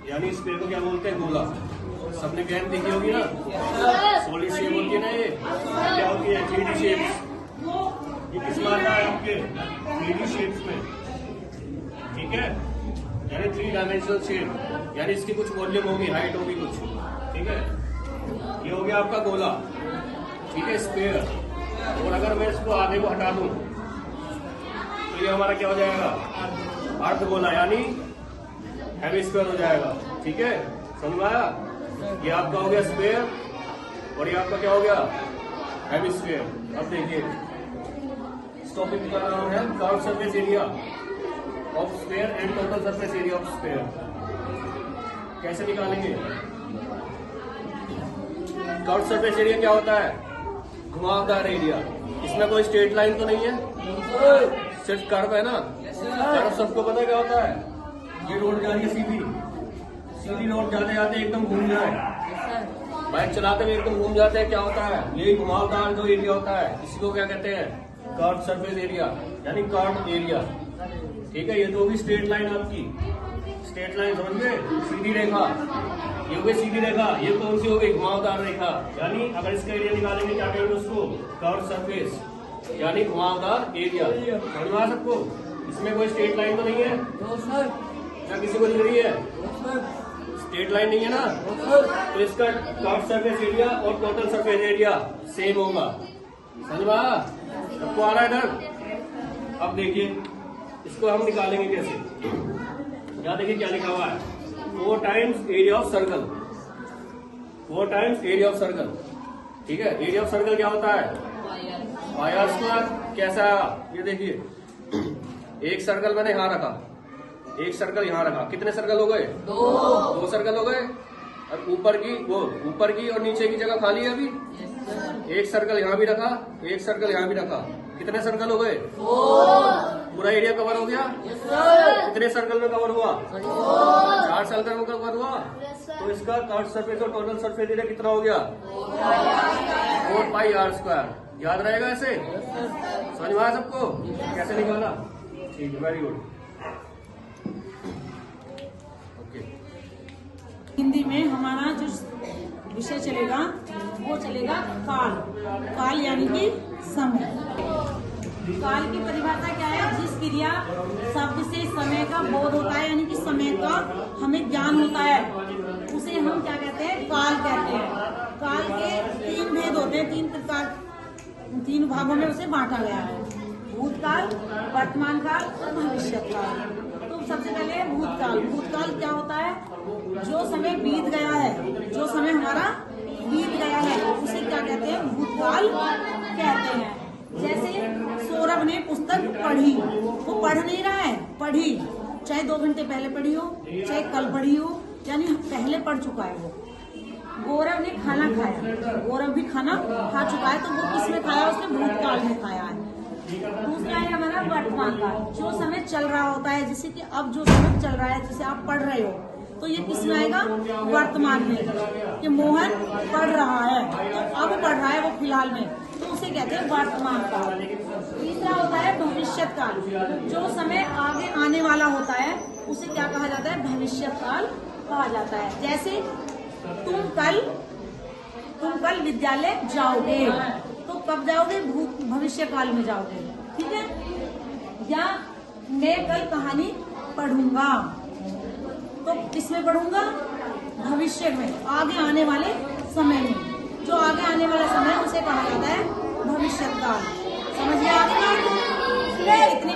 यानी इस पेड़ को क्या बोलते हैं? गोला। सबने कैन देखी होगी ना, सॉलिड शेप होती है ना, ये क्या होती है? 3D shapes. ये किस में आता है आपके? 3D शेप्स में, ठीक है, यानी 3 डायमेंशनल शेप, यानी इसकी कुछ वॉल्यूम होगी, हाइट होगी कुछ, ठीक है। ये हो गया आपका गोला, ठीक है, स्फीयर। और अगर मैं इसको आधे को हटा दूं तो ये हमारा क्या हो जाएगा? अर्ध गोला, यानी हेमिस्फीयर हो जाएगा, ठीक है, समझ में आया? ये आपका हो गया स्फीयर और ये आपका क्या हो गया? हेमिस्फीयर। अब देखिए, इस टॉपिक का नाम है curve surface area of sphere and total surface area of sphere. कैसे निकालेंगे? कर्व सरफेस एरिया क्या होता है? घुमावदार एरिया। इसमें कोई स्ट्रेट लाइन तो नहीं है, सिर्फ कर्व है ना। कर्व सबको पता क्या होता है? ये रोड जा रही है सीधी रोड, जाते जाते एकदम घूम जाए, बाइक चलाते हुए एकदम घूम जाते हैं, क्या होता है? यही घुमावदार जो एरिया होता है, इसी को क्या कहते हैं? कर्व सरफेस एरिया, यानी कर्व एरिया, ठीक है। ये तो होगी स्ट्रेट लाइन आपकी, स्ट्रेट लाइन समझ गए? सीधी रेखा, ये हो गई सीधी रेखा। ये कौन सी हो गई? घुमावदार रेखा। यानी अगर इसका एरिया निकालेंगे क्या कहेंगे उसको? कर्व सरफेस, यानी घुमावदार एरिया। समझ में आ सबको? इसमें कोई स्ट्रेट लाइन तो नहीं है क्या? किसी को दिख रही है? स्ट्रेट लाइन नहीं है ना, तो इसका कर्व सरफेस एरिया और टोटल सरफेस एरिया सेम होगा। समझ में आया? सबको आ रहा है इधर? अब देखिए, इसको हम निकालेंगे कैसे? यहाँ देखिए क्या लिखा हुआ है, 4 times area of circle, 4 times area of circle, ठीक है। एरिया ऑफ सर्कल क्या होता है? पाई आर स्क्वायर। कैसा है? ये देखिए, एक सर्कल मैंने यहाँ रखा, एक सर्कल यहाँ रखा, कितने सर्कल हो गए? 2 सर्कल हो गए। और ऊपर की और नीचे की जगह खाली है अभी। एक सर्कल यहाँ भी रखा, एक सर्कल यहाँ भी रखा, कितने सर्कल हो गए? 4। पूरा एरिया कवर हो गया? कितने सर्कल में कवर हुआ? 4 सर्कल में कवर हुआ। तो इसका कर्व सरफेस और टोटल सरफेस एरिया कितना हो गया? 4 पाई आर स्क्वायर। याद रहेगा ऐसे? समझ में आया सबको? कैसे निकाला? ठीक है, वेरी गुड। हिंदी में हमारा जो विषय चलेगा वो चलेगा काल। काल यानी कि समय। काल की परिभाषा क्या है? जिस क्रिया शब्द से समय का बोध होता है, यानी कि समय का हमें ज्ञान होता है, उसे हम क्या कहते हैं? काल कहते हैं। काल के 3 भेद होते हैं, 3 प्रकार, 3 भागों में उसे बांटा गया है: भूतकाल, वर्तमान काल और भविष्य काल। तो सबसे पहले भूतकाल। भूतकाल क्या होता है? जो समय बीत गया है, जो समय हमारा बीत गया है, उसे क्या कहते हैं? भूतकाल कहते हैं। जैसे सौरभ ने पुस्तक पढ़ी, वो पढ़ नहीं रहा है, पढ़ी, चाहे 2 घंटे पहले पढ़ी हो, चाहे कल पढ़ी हो, यानी पहले पढ़ चुका है वो। गौरव ने खाना खाया, गौरव भी खाना खा चुका है, तो वो किस में खाया? उसने भूतकाल में खाया है। दूसरा है हमारा वर्तमान काल, जो समय चल रहा होता है, जैसे कि अब जो समय चल रहा है, जैसे आप पढ़ रहे हो, तो ये किस में आएगा? वर्तमान में, कि मोहन पढ़ रहा है, तो अब पढ़ रहा है वो फिलहाल में, तो उसे कहते हैं वर्तमान काल। तीसरा होता है भविष्य काल। जो समय आगे आने वाला होता है, उसे क्या कहा जाता है? भविष्य काल कहा जाता है। जैसे तुम कल विद्यालय जाओगे, तो कब जाओगे? भविष्य काल में जाओगे, ठीक है। या मैं कल कहानी पढ़ूंगा, तो किसमें पढ़ूंगा? भविष्य में, आगे आने वाले समय में। जो आगे आने वाला समय उसे कहा जाता है भविष्य काल। समझ में आ गया? इतनी